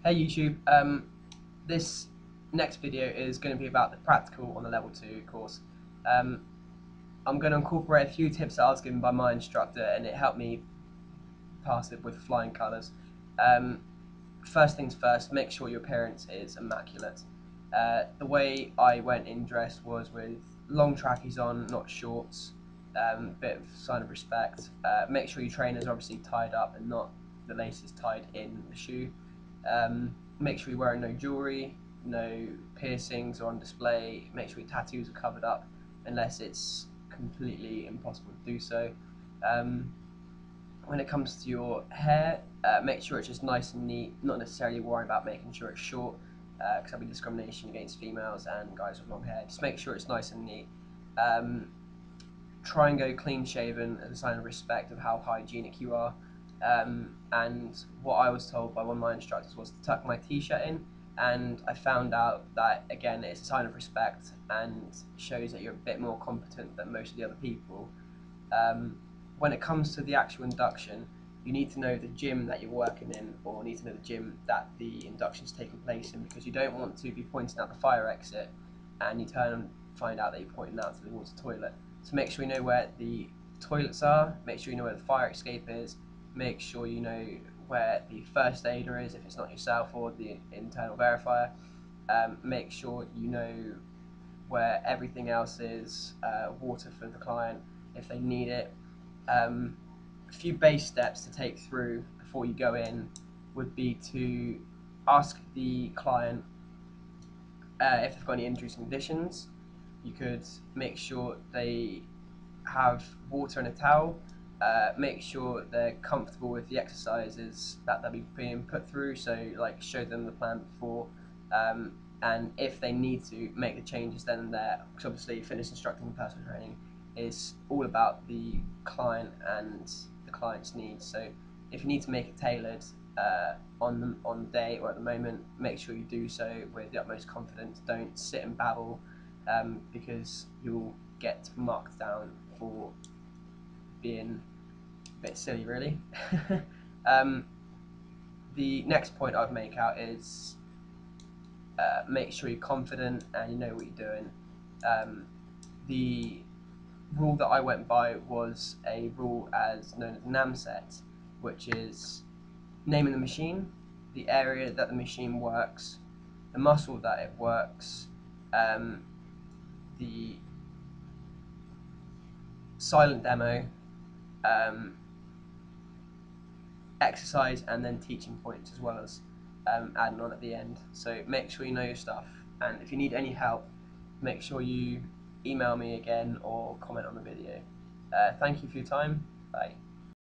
Hey YouTube, this next video is going to be about the practical on the level 2 course. Um, I'm going to incorporate a few tips that I was given by my instructor, and it helped me pass it with flying colours. First things first, make sure your appearance is immaculate. The way I went in dress was with long trackies on, not shorts, bit of sign of respect. Make sure your trainers are obviously tied up and not the laces tied in the shoe. Make sure you're wearing no jewellery, no piercings are on display. Make sure your tattoos are covered up unless it's completely impossible to do so. When it comes to your hair, make sure it's just nice and neat, not necessarily worrying about making sure it's short, because there'll be discrimination against females and guys with long hair. Just make sure it's nice and neat. Try and go clean shaven as a sign of respect of how hygienic you are. And what I was told by one of my instructors was to tuck my t-shirt in, and I found out that again it's a sign of respect and shows that you're a bit more competent than most of the other people. When it comes to the actual induction, you need to know the gym that you're working in, or need to know the gym that the induction is taking place in, because you don't want to be pointing out the fire exit and you turn and find out that you're pointing out to the water toilet. So make sure you know where the toilets are, make sure you know where the fire escape is, make sure you know where the first aider is if it's not yourself or the internal verifier. Make sure you know where everything else is, water for the client if they need it. A few base steps to take through before you go in would be to ask the client if they've got any injuries and conditions. You could make sure they have water and a towel. Make sure they're comfortable with the exercises that they'll be being put through, so like show them the plan before, and if they need to, make the changes then and there, because obviously fitness instructing and personal training is all about the client and the client's needs. So if you need to make it tailored on the day or at the moment, make sure you do so with the utmost confidence. Don't sit and babble, because you'll get marked down for being a bit silly, really. The next point I'd make out is make sure you're confident and you know what you're doing. The rule that I went by was a rule as known as NAMSET, which is naming the machine, the area that the machine works, the muscle that it works, the silent demo, exercise, and then teaching points, as well as adding on at the end. So make sure you know your stuff, and if you need any help, make sure you email me again or comment on the video. Thank you for your time. Bye.